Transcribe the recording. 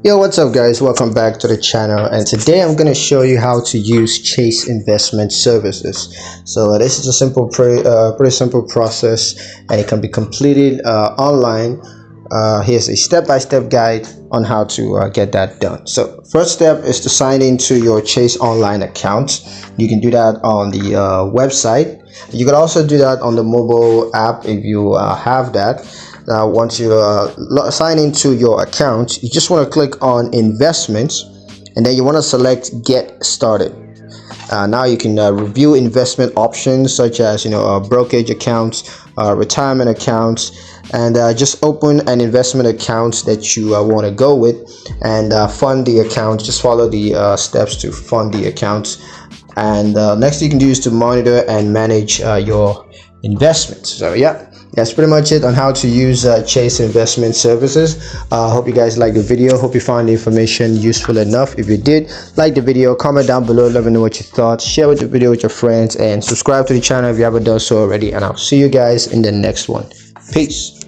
Yo, what's up guys, welcome back to the channel, and today I'm going to show you how to use Chase investment services. So this is a pretty simple process, and it can be completed online. Here's a step-by-step guide on how to get that done. So first step is to sign into your Chase online account. You can do that on the website. You can also do that on the mobile app if you have that. Now once you sign into your account, you just want to click on investments, and then you want to select get started. Now you can review investment options such as brokerage accounts, retirement accounts, and just open an investment account that you want to go with, and fund the account. Just follow the steps to fund the account, and next you can do is to monitor and manage your investments. So yeah, that's pretty much it on how to use Chase investment services. Hope you guys liked the video. Hope you found the information useful enough. If you did, like the video, comment down below, let me know what you thought, share the video with your friends, and subscribe to the channel if you haven't done so already, and I'll see you guys in the next one. Peace.